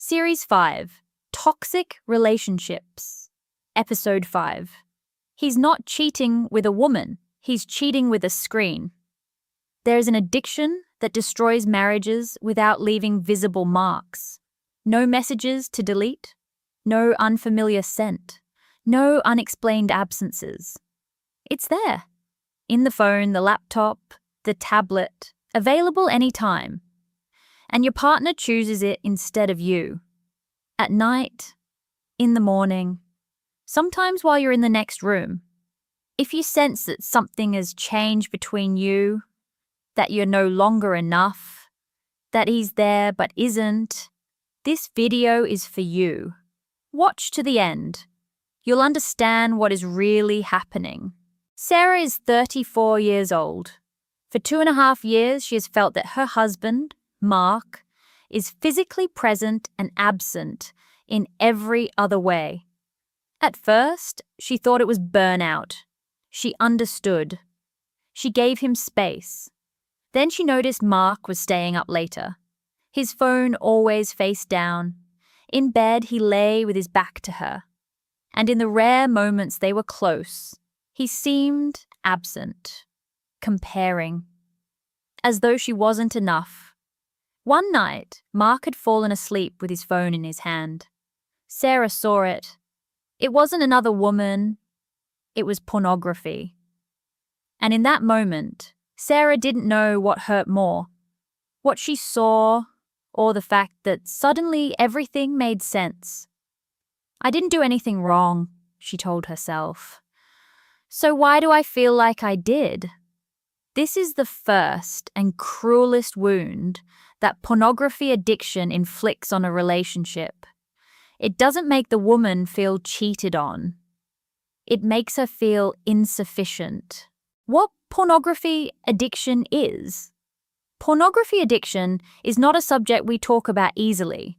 Series 5, Toxic Relationships. Episode 5. He's not cheating with a woman, he's cheating with a screen. There's an addiction that destroys marriages without leaving visible marks. No messages to delete, no unfamiliar scent, no unexplained absences. It's there, in the phone, the laptop, the tablet, available anytime. And your partner chooses it instead of you. At night, in the morning, sometimes while you're in the next room. If you sense that something has changed between you, that you're no longer enough, that he's there but isn't, this video is for you. Watch to the end. You'll understand what is really happening. Sarah is 34 years old. For 2.5 years, she has felt that her husband, Mark, is physically present and absent in every other way. At first, she thought it was burnout. She understood. She gave him space. Then she noticed Mark was staying up later. His phone always face down. In bed, he lay with his back to her. And in the rare moments they were close, he seemed absent, comparing, as though she wasn't enough. One night, Mark had fallen asleep with his phone in his hand. Sarah saw it. It wasn't another woman. It was pornography. And in that moment, Sarah didn't know what hurt more, what she saw, or the fact that suddenly everything made sense. I didn't do anything wrong, she told herself. So why do I feel like I did? This is the first and cruelest wound that pornography addiction inflicts on a relationship. It doesn't make the woman feel cheated on. It makes her feel insufficient. What pornography addiction is? Pornography addiction is not a subject we talk about easily,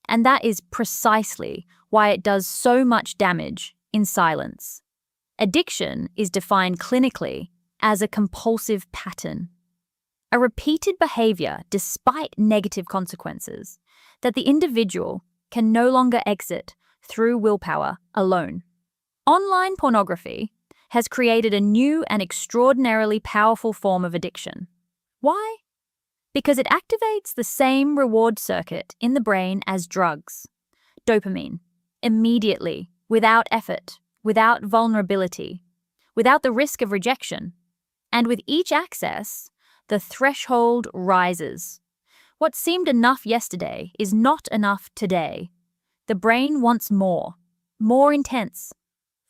and that is precisely why it does so much damage in silence. Addiction is defined clinically as a compulsive pattern, a repeated behavior despite negative consequences that the individual can no longer exit through willpower alone. Online pornography has created a new and extraordinarily powerful form of addiction. Why? Because it activates the same reward circuit in the brain as drugs. Dopamine, immediately, without effort, without vulnerability, without the risk of rejection. And with each access, the threshold rises. What seemed enough yesterday is not enough today. The brain wants more intense,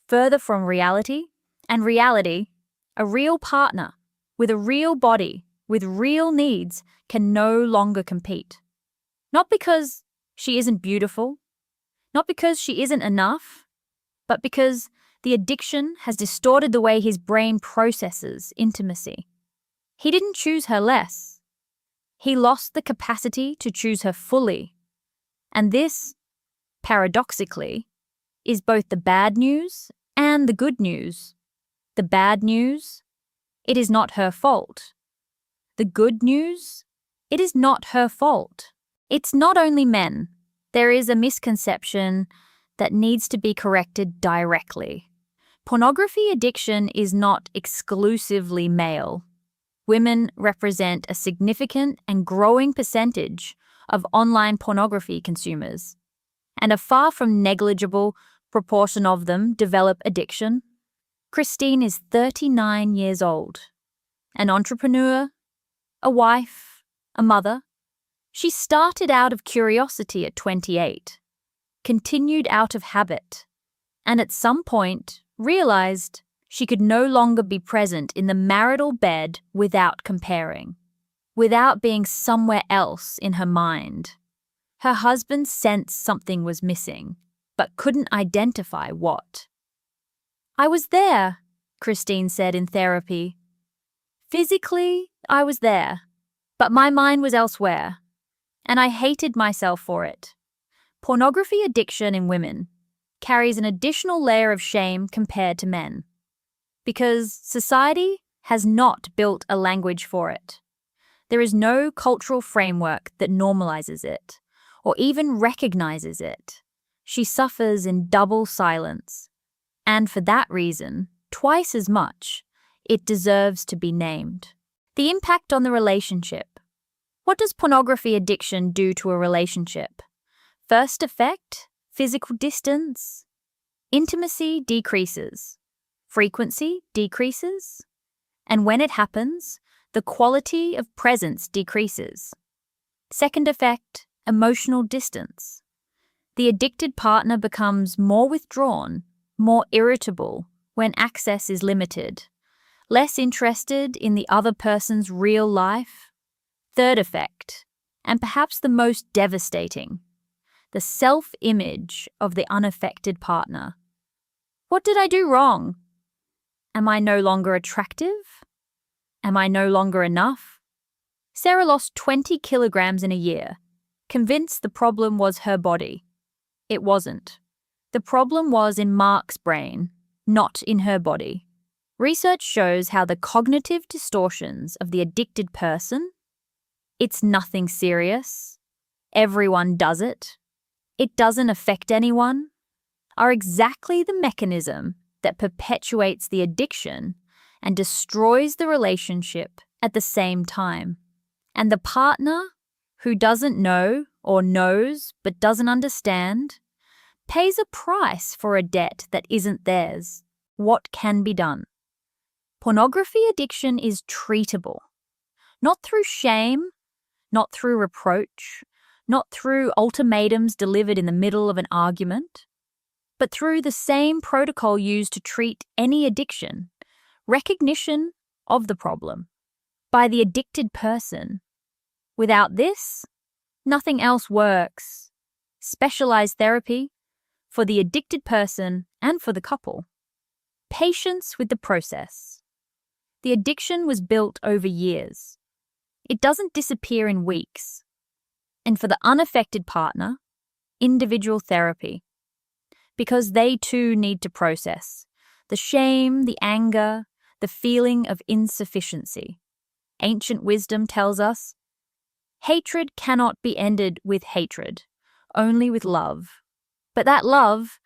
further from reality, and reality, a real partner, with a real body, with real needs, can no longer compete. Not because she isn't beautiful, not because she isn't enough, but because the addiction has distorted the way his brain processes intimacy. He didn't choose her less. He lost the capacity to choose her fully. And this, paradoxically, is both the bad news and the good news. The bad news, it is not her fault. The good news, it is not her fault. It's not only men. There is a misconception that needs to be corrected directly. Pornography addiction is not exclusively male. Women represent a significant and growing percentage of online pornography consumers, and a far from negligible proportion of them develop addiction. Christine is 39 years old, an entrepreneur, a wife, a mother. She started out of curiosity at 28, continued out of habit, and at some point realized she could no longer be present in the marital bed without comparing, without being somewhere else in her mind. Her husband sensed something was missing, but couldn't identify what. I was there, Christine said in therapy. Physically, I was there, but my mind was elsewhere, and I hated myself for it. Pornography addiction in women carries an additional layer of shame compared to men, because society has not built a language for it. There is no cultural framework that normalizes it, or even recognizes it, she suffers in double silence. And for that reason, twice as much, it deserves to be named. The impact on the relationship. What does pornography addiction do to a relationship? First effect, physical distance. Intimacy decreases. Frequency decreases. And when it happens, the quality of presence decreases. Second effect, emotional distance. The addicted partner becomes more withdrawn, more irritable when access is limited, less interested in the other person's real life. Third effect, and perhaps the most devastating, the self-image of the unaffected partner. What did I do wrong? Am I no longer attractive? Am I no longer enough? Sarah lost 20 kilograms in a year, convinced the problem was her body. It wasn't. The problem was in Mark's brain, not in her body. Research shows how the cognitive distortions of the addicted person, it's nothing serious, everyone does it, it doesn't affect anyone, are exactly the mechanism that perpetuates the addiction and destroys the relationship at the same time. And the partner, who doesn't know or knows but doesn't understand, pays a price for a debt that isn't theirs. What can be done? Pornography addiction is treatable, not through shame, not through reproach, not through ultimatums delivered in the middle of an argument, but through the same protocol used to treat any addiction, recognition of the problem by the addicted person. Without this, nothing else works. Specialized therapy for the addicted person and for the couple. Patience with the process. The addiction was built over years. It doesn't disappear in weeks. And for the unaffected partner, individual therapy. Because they too need to process the shame, the anger, the feeling of insufficiency. Ancient wisdom tells us, hatred cannot be ended with hatred, only with love. But that love,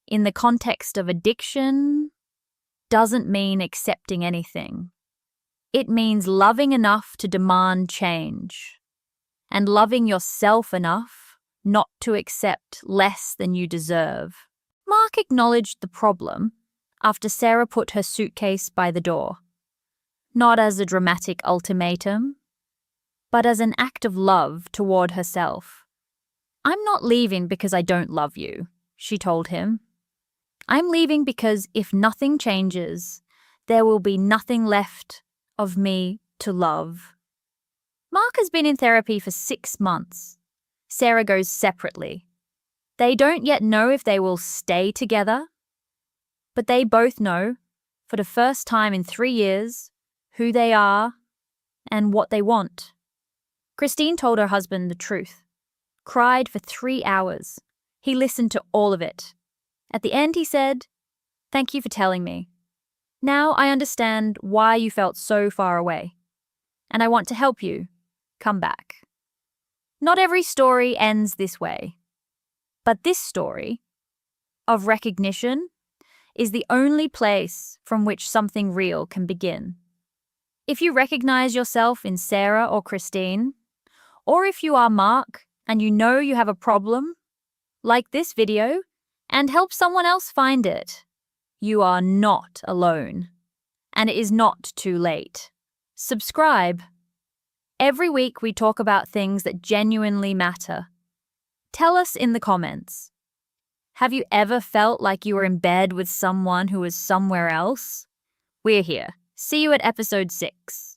in the context of addiction, doesn't mean accepting anything. It means loving enough to demand change, and loving yourself enough not to accept less than you deserve. Mark acknowledged the problem after Sarah put her suitcase by the door, not as a dramatic ultimatum, but as an act of love toward herself. I'm not leaving because I don't love you, she told him. I'm leaving because if nothing changes, there will be nothing left of me to love. Mark has been in therapy for 6 months. Sarah goes separately. They don't yet know if they will stay together, but they both know, for the first time in 3 years, who they are and what they want. Christine told her husband the truth, cried for 3 hours. He listened to all of it. At the end, he said, "Thank you for telling me. Now I understand why you felt so far away, and I want to help you come back." Not every story ends this way, but this story of recognition is the only place from which something real can begin. If you recognize yourself in Sarah or Christine, or if you are Mark and you know you have a problem, like this video and help someone else find it. You are not alone, and it is not too late. Subscribe. Every week we talk about things that genuinely matter. Tell us in the comments. Have you ever felt like you were in bed with someone who was somewhere else? We're here. See you at episode 6.